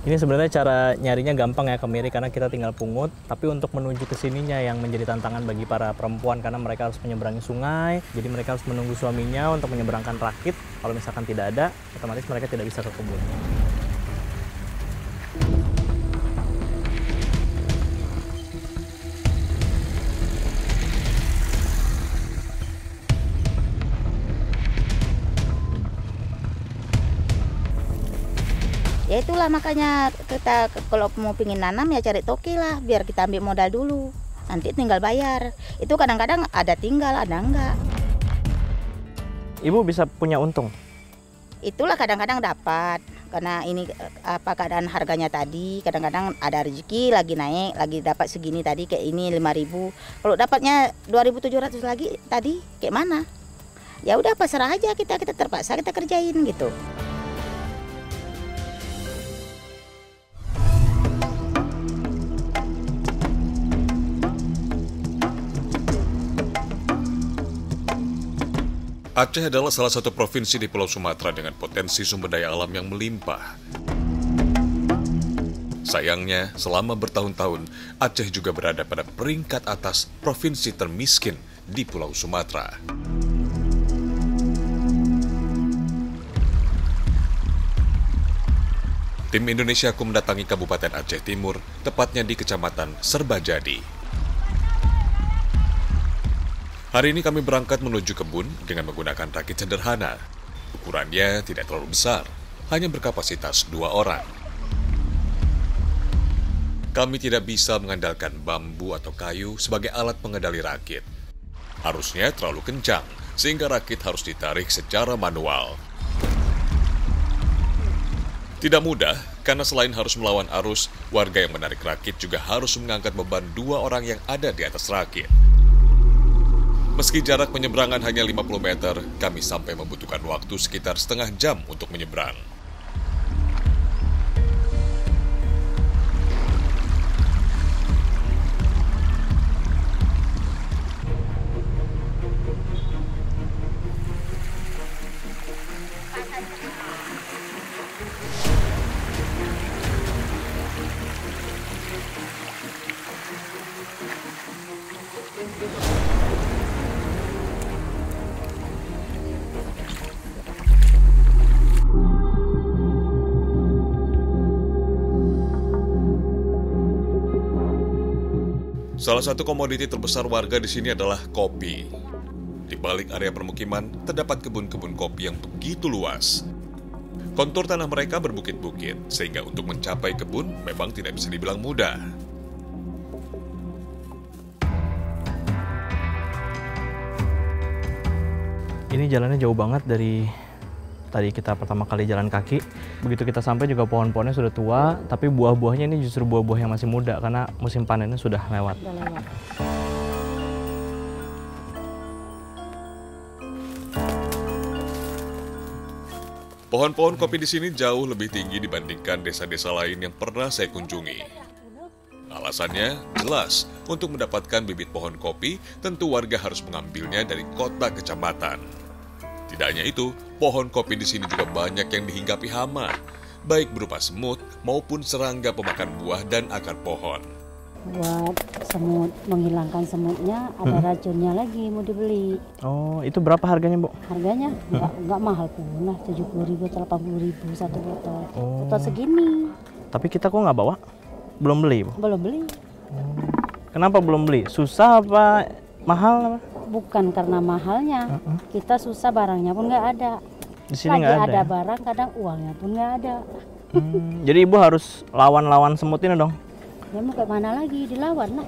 Ini sebenarnya cara nyarinya gampang ya Kemiri, karena kita tinggal pungut. Tapi untuk menuju ke sininya yang menjadi tantangan bagi para perempuan, karena mereka harus menyeberangi sungai. Jadi mereka harus menunggu suaminya untuk menyeberangkan rakit. Kalau misalkan tidak ada, otomatis mereka tidak bisa ke kebun. Ya itulah makanya kita kalau mau pingin nanam ya cari toki lah, biar kita ambil modal dulu. Nanti tinggal bayar. Itu kadang-kadang ada tinggal, ada enggak. Ibu bisa punya untung? Itulah kadang-kadang dapat. Karena ini keadaan harganya tadi, kadang-kadang ada rezeki lagi naik, lagi dapat segini tadi kayak ini 5.000. Kalau dapatnya 2.700 lagi tadi kayak mana? Ya udah pasrah aja kita terpaksa kita kerjain gitu. Aceh adalah salah satu provinsi di Pulau Sumatera dengan potensi sumber daya alam yang melimpah. Sayangnya, selama bertahun-tahun, Aceh juga berada pada peringkat atas provinsi termiskin di Pulau Sumatera. Tim Indonesiaku mendatangi Kabupaten Aceh Timur, tepatnya di Kecamatan Serbajadi. Hari ini kami berangkat menuju kebun dengan menggunakan rakit sederhana. Ukurannya tidak terlalu besar, hanya berkapasitas 2 orang. Kami tidak bisa mengandalkan bambu atau kayu sebagai alat pengendali rakit. Arusnya terlalu kencang, sehingga rakit harus ditarik secara manual. Tidak mudah, karena selain harus melawan arus, warga yang menarik rakit juga harus mengangkat beban 2 orang yang ada di atas rakit. Meski jarak penyeberangan hanya 50 meter, kami sampai membutuhkan waktu sekitar setengah jam untuk menyeberang. Salah satu komoditi terbesar warga di sini adalah kopi. Di balik area permukiman, terdapat kebun-kebun kopi yang begitu luas. Kontur tanah mereka berbukit-bukit, sehingga untuk mencapai kebun memang tidak bisa dibilang mudah. Ini jalannya jauh banget dari tadi kita pertama kali jalan kaki. Begitu kita sampai juga pohon-pohonnya sudah tua, tapi buah-buahnya ini justru buah-buah yang masih muda karena musim panennya sudah lewat. Pohon-pohon kopi di sini jauh lebih tinggi dibandingkan desa-desa lain yang pernah saya kunjungi. Alasannya jelas, untuk mendapatkan bibit pohon kopi, tentu warga harus mengambilnya dari kota kecamatan. Tidak hanya itu, pohon kopi di sini juga banyak yang dihinggapi hama, baik berupa semut maupun serangga pemakan buah dan akar pohon. Buat semut, menghilangkan semutnya, ada racunnya lagi mau dibeli. Oh, itu berapa harganya, Bu? Harganya nggak mahal pun lah, 70.000 atau 80.000 satu botol. Oh. Botol segini. Tapi kita kok nggak bawa? Belum beli, Bu? Belum beli. Kenapa belum beli? Susah apa mahal apa? Bukan karena mahalnya, kita susah, barangnya pun nggak ada. Di sini Lagi nggak ada ada. barang, kadang uangnya pun nggak ada. Jadi Ibu harus lawan-lawan semut ini dong? Ya mau kayak mana lagi, dilawan lah.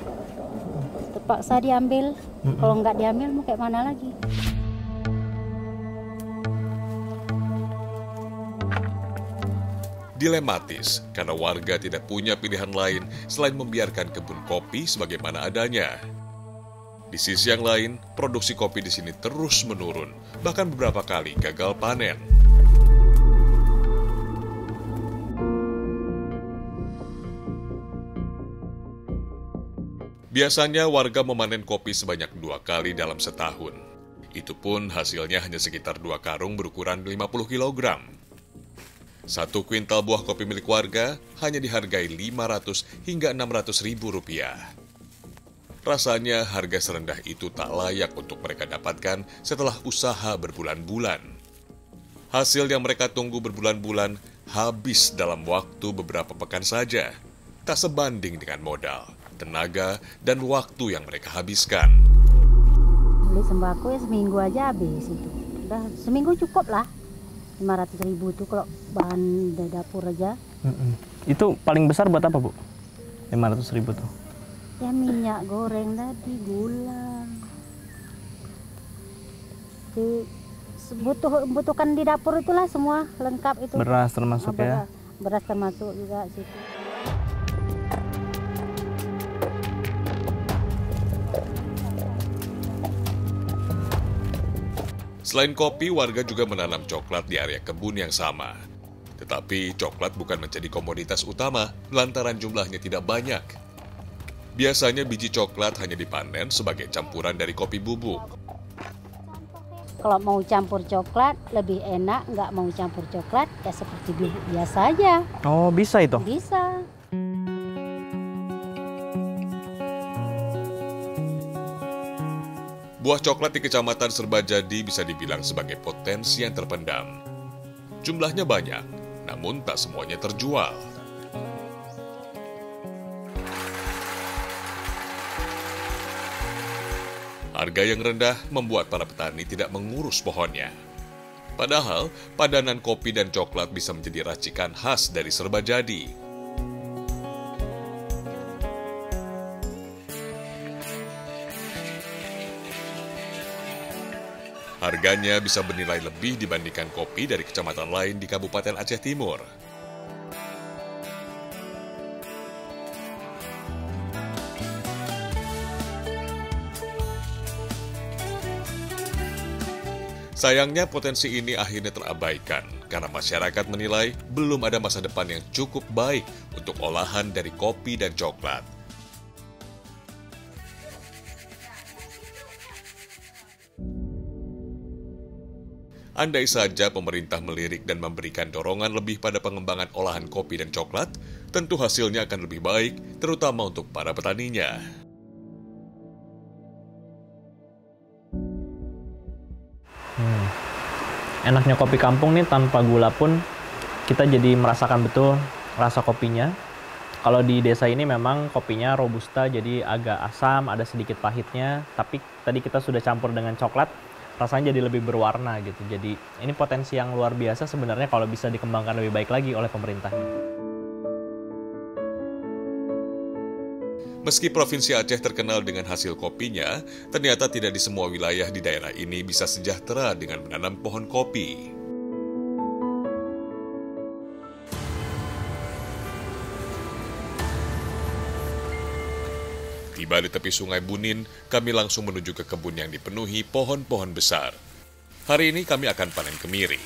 Terpaksa diambil, kalau nggak diambil mau kayak mana lagi. Dilematis karena warga tidak punya pilihan lain selain membiarkan kebun kopi sebagaimana adanya. Di sisi yang lain, produksi kopi di sini terus menurun, bahkan beberapa kali gagal panen. Biasanya warga memanen kopi sebanyak 2 kali dalam setahun. Itu pun hasilnya hanya sekitar 2 karung berukuran 50 kg. 1 kuintal buah kopi milik warga hanya dihargai 500 hingga 600 ribu rupiah. Rasanya harga serendah itu tak layak untuk mereka dapatkan setelah usaha berbulan-bulan. Hasil yang mereka tunggu berbulan-bulan habis dalam waktu beberapa pekan saja. Tak sebanding dengan modal, tenaga, dan waktu yang mereka habiskan. Beli sembako ya seminggu aja habis itu. Udah seminggu cukup lah. 500 ribu tuh kalau bahan dapur aja. Itu paling besar buat apa, Bu? 500 ribu tuh. Ya minyak goreng tadi, gula. Butuhkan di dapur itulah semua lengkap itu. Beras termasuk ya? Beras termasuk juga situ. Selain kopi, warga juga menanam coklat di area kebun yang sama. Tetapi coklat bukan menjadi komoditas utama lantaran jumlahnya tidak banyak. Biasanya biji coklat hanya dipanen sebagai campuran dari kopi bubuk. Kalau mau campur coklat lebih enak, nggak mau campur coklat ya seperti bubuk biasa aja. Oh, bisa itu? Bisa. Buah coklat di Kecamatan Serbajadi bisa dibilang sebagai potensi yang terpendam. Jumlahnya banyak, namun tak semuanya terjual. Harga yang rendah membuat para petani tidak mengurus pohonnya. Padahal, padanan kopi dan coklat bisa menjadi racikan khas dari Serbajadi. Harganya bisa bernilai lebih dibandingkan kopi dari kecamatan lain di Kabupaten Aceh Timur. Sayangnya potensi ini akhirnya terabaikan karena masyarakat menilai belum ada masa depan yang cukup baik untuk olahan dari kopi dan coklat. Andai saja pemerintah melirik dan memberikan dorongan lebih pada pengembangan olahan kopi dan coklat, tentu hasilnya akan lebih baik, terutama untuk para petaninya. Enaknya kopi kampung nih, tanpa gula pun kita jadi merasakan betul rasa kopinya. Kalau di desa ini memang kopinya robusta, jadi agak asam, ada sedikit pahitnya. Tapi tadi kita sudah campur dengan coklat, rasanya jadi lebih berwarna gitu. Jadi ini potensi yang luar biasa sebenarnya kalau bisa dikembangkan lebih baik lagi oleh pemerintah. Meski Provinsi Aceh terkenal dengan hasil kopinya, ternyata tidak di semua wilayah di daerah ini bisa sejahtera dengan menanam pohon kopi. Tiba di tepi Sungai Bunin, kami langsung menuju ke kebun yang dipenuhi pohon-pohon besar. Hari ini kami akan panen kemiri.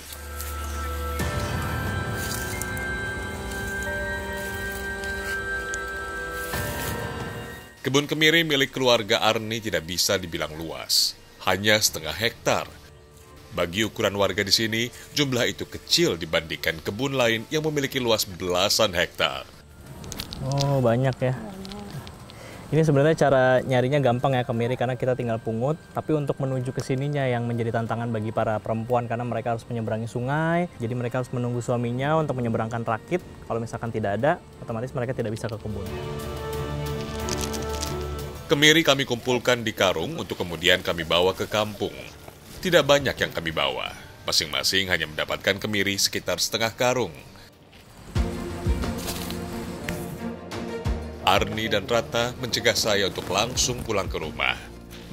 Kebun kemiri milik keluarga Arni tidak bisa dibilang luas, hanya setengah hektar. Bagi ukuran warga di sini, jumlah itu kecil dibandingkan kebun lain yang memiliki luas belasan hektar. Oh, banyak ya. Ini sebenarnya cara nyarinya gampang ya kemiri karena kita tinggal pungut, tapi untuk menuju ke sininya yang menjadi tantangan bagi para perempuan karena mereka harus menyeberangi sungai, jadi mereka harus menunggu suaminya untuk menyeberangkan rakit. Kalau misalkan tidak ada, otomatis mereka tidak bisa ke kebun. Kemiri kami kumpulkan di karung untuk kemudian kami bawa ke kampung. Tidak banyak yang kami bawa, masing-masing hanya mendapatkan kemiri sekitar setengah karung. Arni dan Rata mencegah saya untuk langsung pulang ke rumah.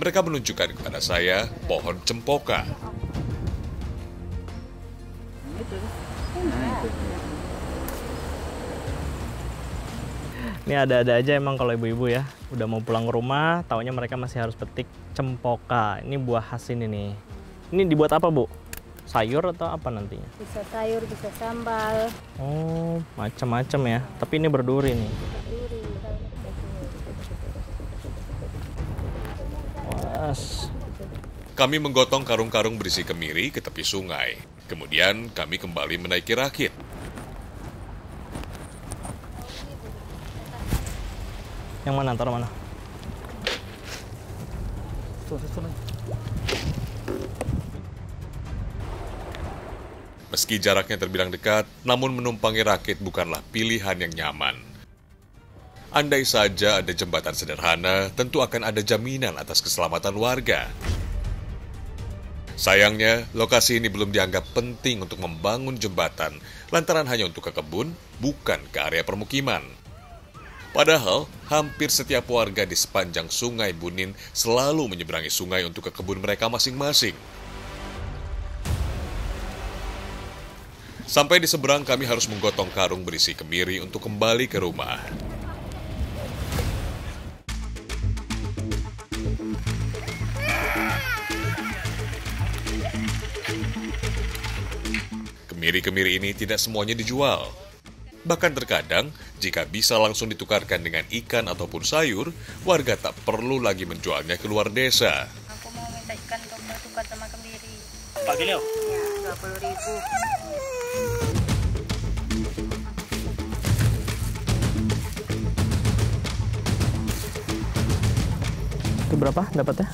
Mereka menunjukkan kepada saya pohon cempoka. Ini ada-ada aja emang kalau ibu-ibu ya. Udah mau pulang ke rumah, taunya mereka masih harus petik cempoka. Ini buah khas ini nih. Ini dibuat apa, Bu? Sayur atau apa nantinya? Bisa sayur, bisa sambal. Oh, macam-macam ya. Tapi ini berduri nih. Kami menggotong karung-karung berisi kemiri ke tepi sungai. Kemudian kami kembali menaiki rakit. Yang mana? Taruh mana? Meski jaraknya terbilang dekat, namun menumpangi rakit bukanlah pilihan yang nyaman. Andai saja ada jembatan sederhana, tentu akan ada jaminan atas keselamatan warga. Sayangnya, lokasi ini belum dianggap penting untuk membangun jembatan, lantaran hanya untuk ke kebun, bukan ke area permukiman. Padahal, hampir setiap warga di sepanjang Sungai Bunin selalu menyeberangi sungai untuk ke kebun mereka masing-masing. Sampai di seberang, kami harus menggotong karung berisi kemiri untuk kembali ke rumah. Kemiri-kemiri ini tidak semuanya dijual. Bahkan terkadang, jika bisa langsung ditukarkan dengan ikan ataupun sayur, warga tak perlu lagi menjualnya ke luar desa. Aku mau minta ikan untuk bertukar sama kemiri. Pak Gilio? Ya, 20.000. Itu berapa dapatnya?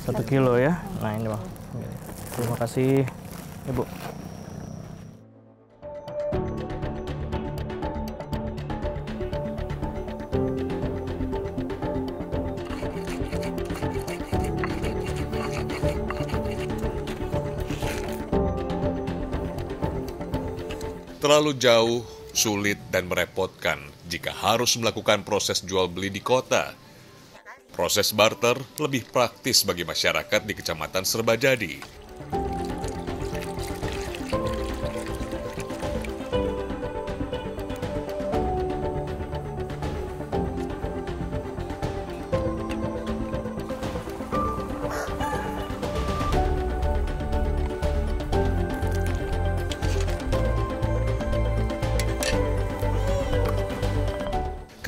1 kilo ya. Nah ini Bang. Terima kasih Ibu. Terlalu jauh, sulit, dan merepotkan jika harus melakukan proses jual beli di kota. Proses barter lebih praktis bagi masyarakat di Kecamatan Serbajadi.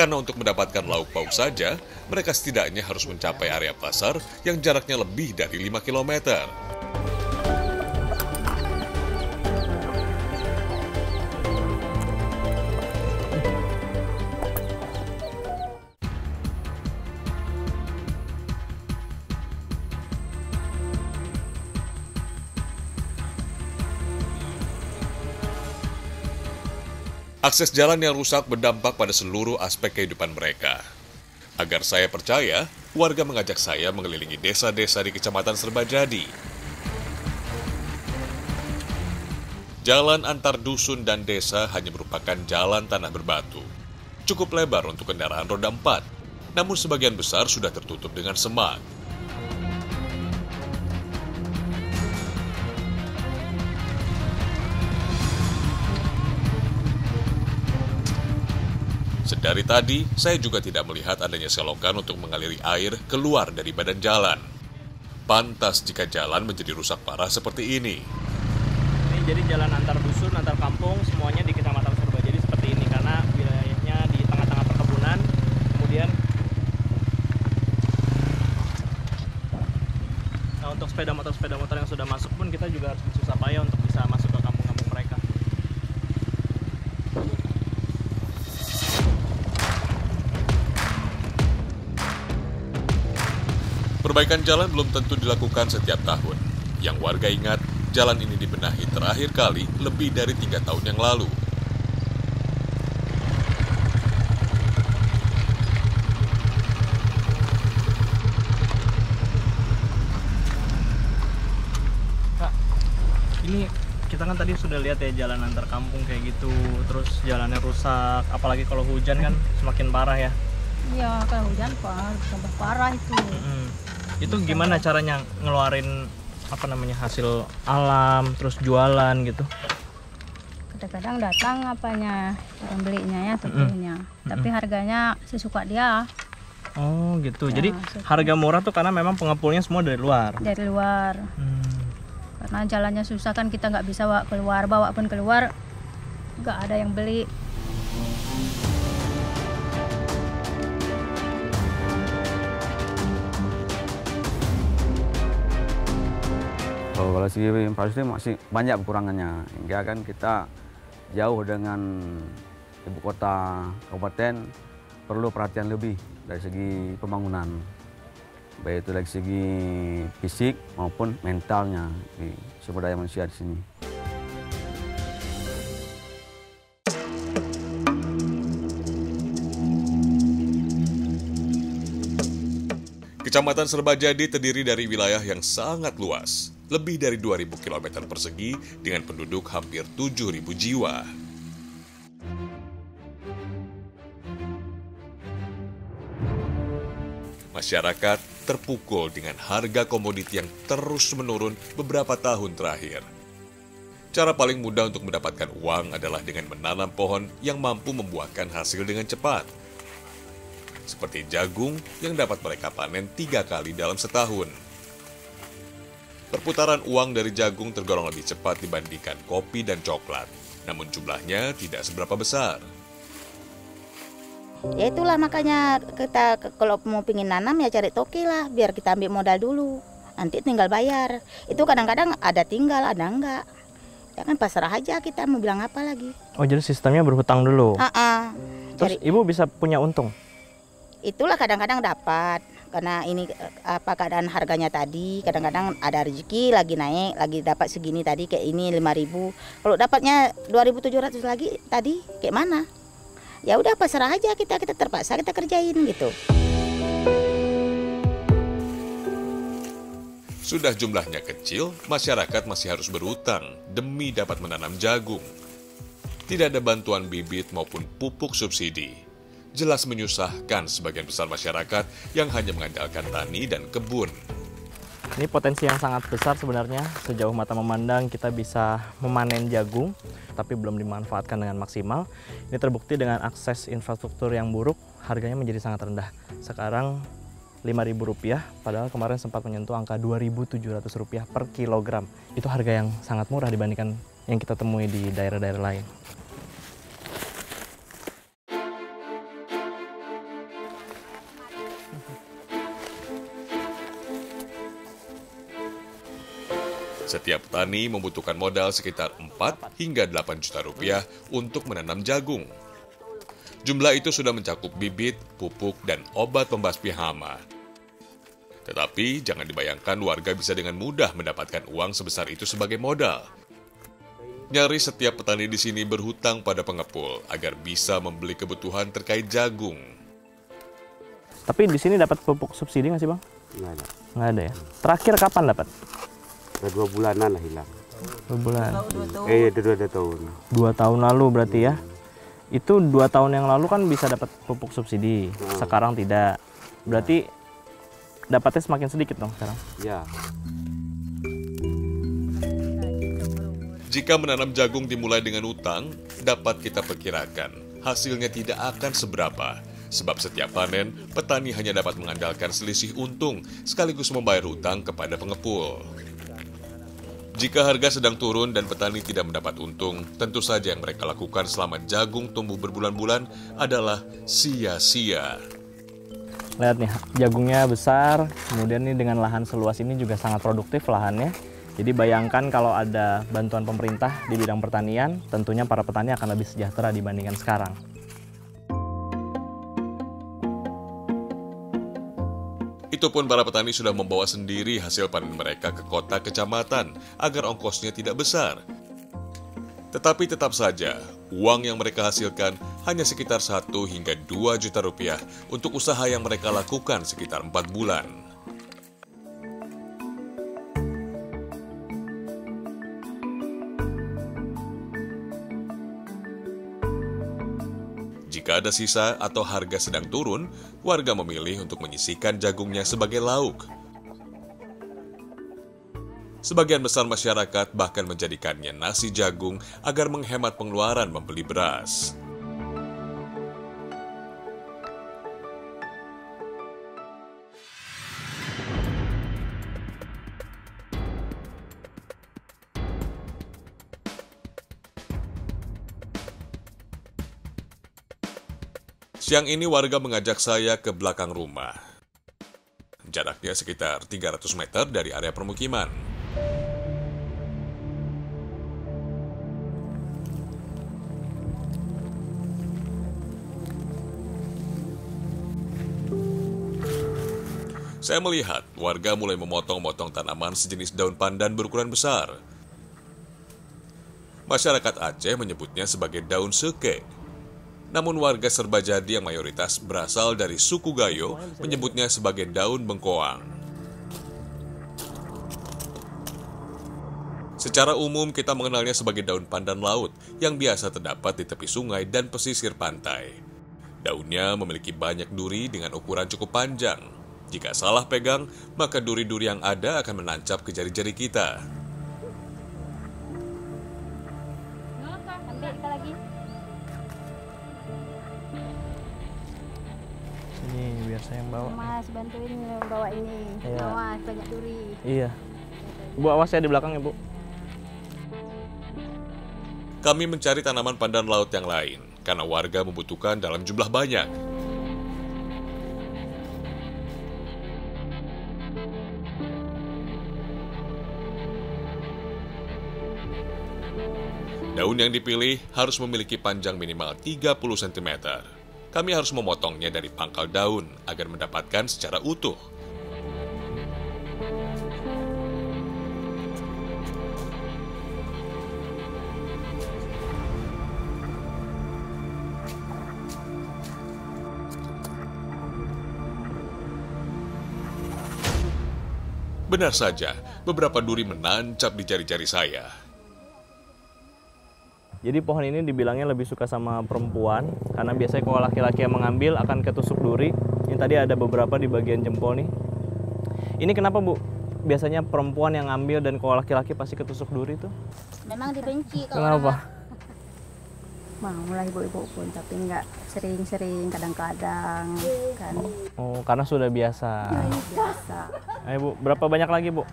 Karena untuk mendapatkan lauk pauk saja, mereka setidaknya harus mencapai area pasar yang jaraknya lebih dari 5 km. Akses jalan yang rusak berdampak pada seluruh aspek kehidupan mereka. Agar saya percaya, warga mengajak saya mengelilingi desa-desa di Kecamatan Serbajadi. Jalan antar dusun dan desa hanya merupakan jalan tanah berbatu. Cukup lebar untuk kendaraan roda 4, namun sebagian besar sudah tertutup dengan semak. Sedari tadi, saya juga tidak melihat adanya selokan untuk mengaliri air keluar dari badan jalan. Pantas jika jalan menjadi rusak parah seperti ini. Ini jadi jalan antar dusun, antar kampung, semuanya di Kecamatan Serbajadi seperti ini karena wilayahnya di tengah-tengah perkebunan. Kemudian, nah untuk sepeda motor yang sudah masuk pun kita juga harus bersusah payah untuk bisa masuk ke kampung-kampung mereka. Perbaikan jalan belum tentu dilakukan setiap tahun. Yang warga ingat, jalan ini dibenahi terakhir kali lebih dari 3 tahun yang lalu. Kak, ini kita kan tadi sudah lihat ya jalan antar kampung kayak gitu, terus jalannya rusak, apalagi kalau hujan kan semakin parah ya. Iya, kalau hujan tambah parah itu. Itu gimana caranya ngeluarin hasil alam terus jualan gitu? Kadang-kadang datang orang belinya ya tentunya. Tapi harganya sesuka dia. Oh gitu. Ya, Jadi harga murah tuh karena memang pengepulnya semua dari luar. Dari luar. Karena jalannya susah kan, kita nggak bisa bawa pun keluar, nggak ada yang beli. Kalau segi infrastruktur masih banyak kekurangannya, hingga kan kita jauh dengan ibu kota kabupaten, perlu perhatian lebih dari segi pembangunan, baik itu dari segi fisik maupun mentalnya di sumber daya manusia di sini. Kecamatan Serbajadi terdiri dari wilayah yang sangat luas, lebih dari 2.000 km persegi dengan penduduk hampir 7.000 jiwa. Masyarakat terpukul dengan harga komoditi yang terus menurun beberapa tahun terakhir. Cara paling mudah untuk mendapatkan uang adalah dengan menanam pohon yang mampu membuahkan hasil dengan cepat. Seperti jagung yang dapat mereka panen 3 kali dalam setahun. Perputaran uang dari jagung tergolong lebih cepat dibandingkan kopi dan coklat, namun jumlahnya tidak seberapa besar. Ya itulah makanya kita kalau mau pingin nanam ya cari toki lah, biar kita ambil modal dulu, nanti tinggal bayar. Itu kadang-kadang ada tinggal, ada enggak. Ya kan pasrah aja, kita mau bilang apa lagi. Oh, jadi sistemnya berhutang dulu. Cari. Terus ibu bisa punya untung? Itulah kadang-kadang dapat, karena ini keadaan harganya tadi, kadang-kadang ada rezeki lagi naik, lagi dapat segini tadi kayak ini 5.000. Kalau dapatnya 2.700 lagi tadi kayak mana? Ya udah pasrah aja, kita terpaksa kita kerjain gitu. Sudah jumlahnya kecil, masyarakat masih harus berhutang demi dapat menanam jagung. Tidak ada bantuan bibit maupun pupuk subsidi. Jelas menyusahkan sebagian besar masyarakat yang hanya mengandalkan tani dan kebun. Ini potensi yang sangat besar sebenarnya. Sejauh mata memandang kita bisa memanen jagung, tapi belum dimanfaatkan dengan maksimal. Ini terbukti dengan akses infrastruktur yang buruk, harganya menjadi sangat rendah. Sekarang Rp5.000, padahal kemarin sempat menyentuh angka Rp2.700 per kilogram. Itu harga yang sangat murah dibandingkan yang kita temui di daerah-daerah lain. Setiap petani membutuhkan modal sekitar 4 hingga 8 juta rupiah untuk menanam jagung. Jumlah itu sudah mencakup bibit, pupuk, dan obat pembasmi hama. Tetapi jangan dibayangkan warga bisa dengan mudah mendapatkan uang sebesar itu sebagai modal. Nyaris setiap petani di sini berhutang pada pengepul agar bisa membeli kebutuhan terkait jagung. Tapi di sini dapat pupuk subsidi nggak sih, Bang? Nggak ada. Nggak ada ya? Terakhir kapan dapat? Udah 2 bulanan lah hilang. 2 bulan. Itu 2 tahun. 2 tahun lalu berarti ya? Itu 2 tahun yang lalu kan bisa dapat pupuk subsidi. Sekarang tidak. Berarti dapatnya semakin sedikit dong sekarang? Ya. Jika menanam jagung dimulai dengan utang, dapat kita perkirakan hasilnya tidak akan seberapa. Sebab setiap panen, petani hanya dapat mengandalkan selisih untung sekaligus membayar hutang kepada pengepul. Jika harga sedang turun dan petani tidak mendapat untung, tentu saja yang mereka lakukan selama jagung tumbuh berbulan-bulan adalah sia-sia. Lihat nih, jagungnya besar, kemudian nih dengan lahan seluas ini juga sangat produktif lahannya. Jadi bayangkan kalau ada bantuan pemerintah di bidang pertanian, tentunya para petani akan lebih sejahtera dibandingkan sekarang. Itu pun para petani sudah membawa sendiri hasil panen mereka ke kota kecamatan agar ongkosnya tidak besar. Tetapi tetap saja, uang yang mereka hasilkan hanya sekitar 1 hingga 2 juta rupiah untuk usaha yang mereka lakukan sekitar 4 bulan. Jika ada sisa atau harga sedang turun, warga memilih untuk menyisihkan jagungnya sebagai lauk. Sebagian besar masyarakat bahkan menjadikannya nasi jagung agar menghemat pengeluaran membeli beras. Siang ini warga mengajak saya ke belakang rumah. Jaraknya sekitar 300 meter dari area permukiman. Saya melihat warga mulai memotong-motong tanaman sejenis daun pandan berukuran besar. Masyarakat Aceh menyebutnya sebagai daun seke. Namun warga Serbajadi yang mayoritas berasal dari suku Gayo menyebutnya sebagai daun bengkoang. Secara umum kita mengenalnya sebagai daun pandan laut yang biasa terdapat di tepi sungai dan pesisir pantai. Daunnya memiliki banyak duri dengan ukuran cukup panjang. Jika salah pegang, maka duri-duri yang ada akan menancap ke jari-jari kita. Ambil kita lagi. Sini biar saya yang bawa. Mas bantuin bawa ini. Iya. Awas banyak duri. Iya. Bu, awas saya di belakang ya, Bu. Kami mencari tanaman pandan laut yang lain karena warga membutuhkan dalam jumlah banyak. Daun yang dipilih harus memiliki panjang minimal 30 cm. Kami harus memotongnya dari pangkal daun agar mendapatkan secara utuh. Benar saja, beberapa duri menancap di jari-jari saya. Jadi pohon ini dibilangnya lebih suka sama perempuan, karena biasanya kalau laki-laki yang mengambil akan ketusuk duri. Ini tadi ada beberapa di bagian jempol nih. Ini kenapa, Bu? Biasanya perempuan yang ngambil dan kalau laki-laki pasti ketusuk duri tuh. Memang dibenci kalau Kenapa? Mau lah ibu-ibu pun, tapi nggak sering-sering, kadang-kadang kan Oh, karena sudah biasa. biasa. Ayo, Bu, berapa banyak lagi, Bu?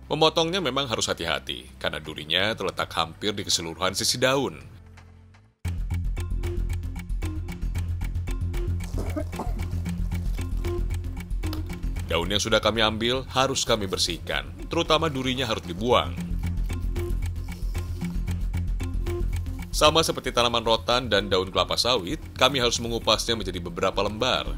Memotongnya memang harus hati-hati, karena durinya terletak hampir di keseluruhan sisi daun. Daun yang sudah kami ambil harus kami bersihkan, terutama durinya harus dibuang. Sama seperti tanaman rotan dan daun kelapa sawit, kami harus mengupasnya menjadi beberapa lembar.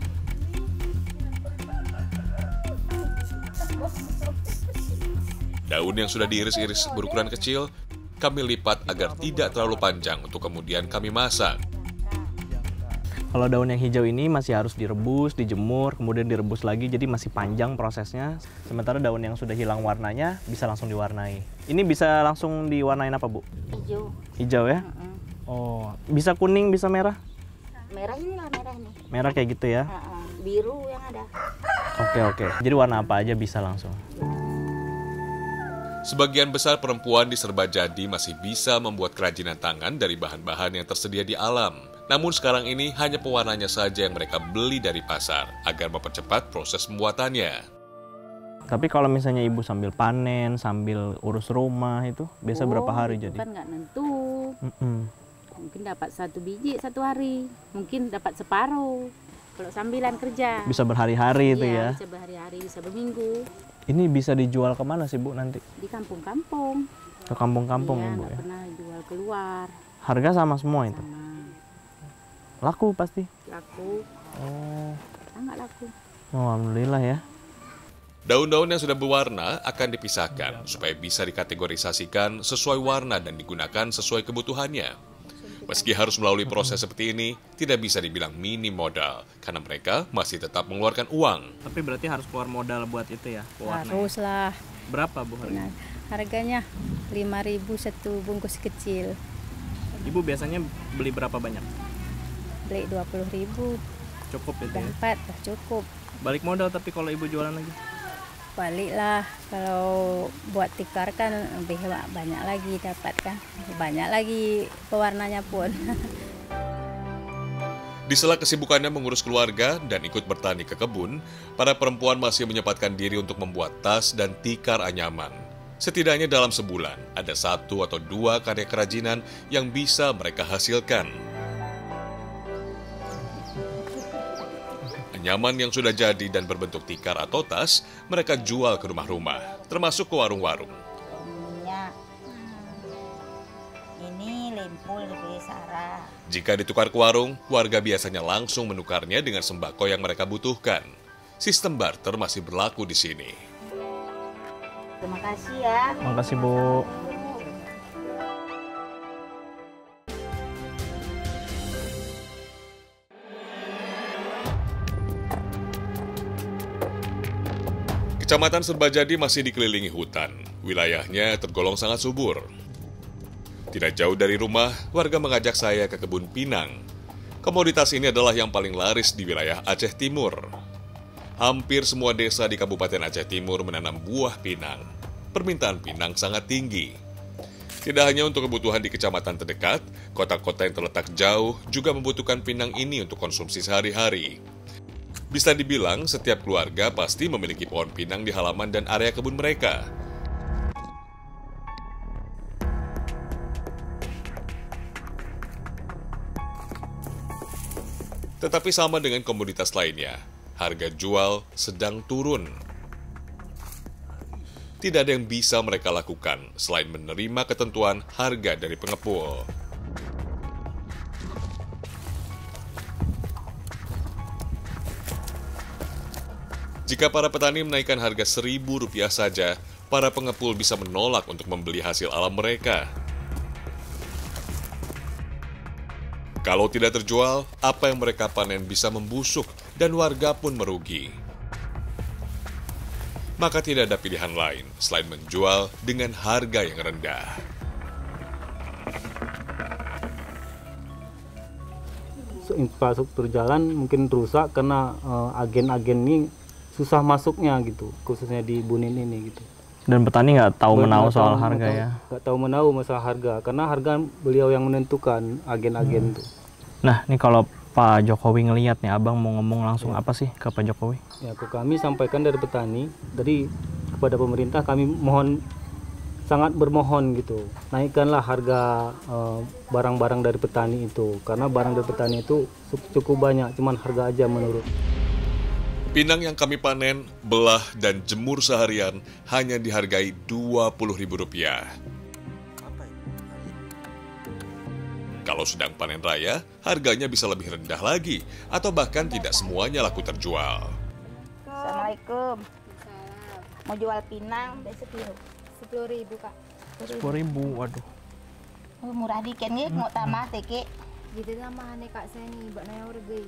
Daun yang sudah diiris-iris berukuran kecil, kami lipat agar tidak terlalu panjang untuk kemudian kami masak. Kalau daun yang hijau ini masih harus direbus, dijemur, kemudian direbus lagi, jadi masih panjang prosesnya. Sementara daun yang sudah hilang warnanya bisa langsung diwarnai. Ini bisa langsung diwarnain apa, Bu? hijau. Hijau ya? Oh, bisa kuning, bisa merah? Merah ini lah, merah ini. Merah kayak gitu ya? Biru yang ada. Oke. Jadi warna apa aja bisa langsung. Sebagian besar perempuan di Serbajadi masih bisa membuat kerajinan tangan dari bahan-bahan yang tersedia di alam. Namun sekarang ini hanya pewarnanya saja yang mereka beli dari pasar agar mempercepat proses pembuatannya. Tapi kalau misalnya ibu sambil panen, sambil urus rumah itu, biasa berapa hari jadi? Kan nggak nentu. Mm-mm. Mungkin dapat 1 biji 1 hari, mungkin dapat separuh. Kalau sambilan kerja. Bisa berhari-hari itu ya? Bisa berhari-hari, bisa berminggu. Ini bisa dijual kemana sih, Bu, nanti? Di kampung-kampung. Ke kampung-kampung Iya, ya, Bu nggak ya? pernah jual keluar. Harga sama semua itu? Sama Laku pasti? laku, Oh, sangat laku. alhamdulillah ya. Daun-daun yang sudah berwarna akan dipisahkan supaya bisa dikategorisasikan sesuai warna dan digunakan sesuai kebutuhannya. Meski harus melalui proses seperti ini, tidak bisa dibilang minim modal, karena mereka masih tetap mengeluarkan uang. Tapi berarti harus keluar modal buat itu ya? Harus lah. Berapa, Bu? Nah, harganya 5.000 1 bungkus kecil. Ibu biasanya beli berapa banyak? Beli 20.000, Cukup itu ya? dapat cukup. Balik modal tapi kalau ibu jualan lagi? Balik lah, kalau buat tikar kan lebih banyak lagi dapat kan. Banyak lagi pewarnanya pun. Di sela kesibukannya mengurus keluarga dan ikut bertani ke kebun, para perempuan masih menyempatkan diri untuk membuat tas dan tikar anyaman. Setidaknya dalam sebulan, ada 1 atau 2 karya kerajinan yang bisa mereka hasilkan. Anyaman yang sudah jadi dan berbentuk tikar atau tas, mereka jual ke rumah-rumah, termasuk ke warung-warung. Minyak. Ini lempul di Sarah. Jika ditukar ke warung, warga biasanya langsung menukarnya dengan sembako yang mereka butuhkan. sistem barter masih berlaku di sini. Terima kasih ya. Terima kasih, Bu. Kecamatan Serbajadi masih dikelilingi hutan. Wilayahnya tergolong sangat subur. Tidak jauh dari rumah, warga mengajak saya ke kebun pinang. Komoditas ini adalah yang paling laris di wilayah Aceh Timur. Hampir semua desa di Kabupaten Aceh Timur menanam buah pinang. Permintaan pinang sangat tinggi. Tidak hanya untuk kebutuhan di kecamatan terdekat, kota-kota yang terletak jauh juga membutuhkan pinang ini untuk konsumsi sehari-hari. Bisa dibilang setiap keluarga pasti memiliki pohon pinang di halaman dan area kebun mereka. Tetapi sama dengan komoditas lainnya, harga jual sedang turun. Tidak ada yang bisa mereka lakukan selain menerima ketentuan harga dari pengepul. Jika para petani menaikkan harga Rp1.000 saja, para pengepul bisa menolak untuk membeli hasil alam mereka. Kalau tidak terjual, apa yang mereka panen bisa membusuk dan warga pun merugi. Maka tidak ada pilihan lain selain menjual dengan harga yang rendah. Infrastruktur jalan mungkin rusak karena agen-agen ini susah masuknya gitu, khususnya di Bunin ini gitu. Dan petani nggak tahu menahu soal harga ya? Nggak tahu menahu masalah harga, karena harga beliau yang menentukan, agen-agen itu. Nah, ini kalau Pak Jokowi ngelihat nih, Abang mau ngomong langsung apa sih ke Pak Jokowi? Ya, kami sampaikan dari petani, kepada pemerintah kami sangat bermohon gitu, naikkanlah harga barang-barang dari petani itu, karena barang dari petani itu cukup banyak, cuman harga aja menurut. Pinang yang kami panen, belah, dan jemur seharian hanya dihargai Rp20.000. Kalau sedang panen raya, harganya bisa lebih rendah lagi, atau bahkan tidak semuanya laku terjual. Assalamualaikum. Mau jual pinang, dari sepiro? 10.000 Kak. 10.000, waduh. Oh, murah dikit nih, mau tambah teke. Gitu sama nih Kak saya nih, buat nanya harga.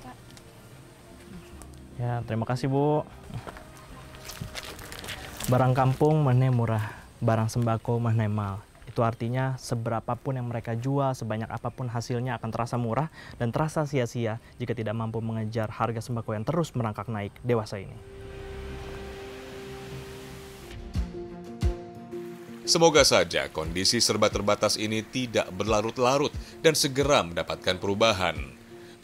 Kak. Ya, terima kasih, Bu. Barang kampung mana murah, barang sembako mana mahal. Itu artinya seberapapun yang mereka jual, sebanyak apapun hasilnya akan terasa murah dan terasa sia-sia jika tidak mampu mengejar harga sembako yang terus merangkak naik dewasa ini. Semoga saja kondisi serba terbatas ini tidak berlarut-larut dan segera mendapatkan perubahan.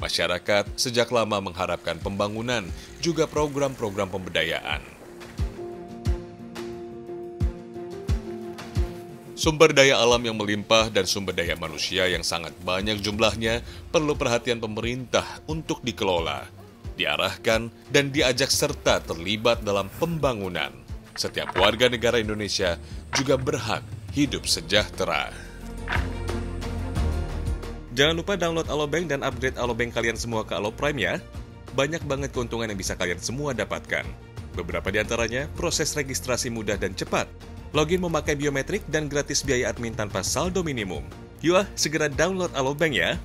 Masyarakat sejak lama mengharapkan pembangunan, juga program-program pemberdayaan. Sumber daya alam yang melimpah dan sumber daya manusia yang sangat banyak jumlahnya perlu perhatian pemerintah untuk dikelola, diarahkan, dan diajak serta terlibat dalam pembangunan. Setiap warga negara Indonesia juga berhak hidup sejahtera. Jangan lupa download Alobank dan upgrade Alobank kalian semua ke Alo Prime ya. Banyak banget keuntungan yang bisa kalian semua dapatkan. Beberapa di antaranya proses registrasi mudah dan cepat. Login memakai biometrik dan gratis biaya admin tanpa saldo minimum. Yuk segera download Alobank ya.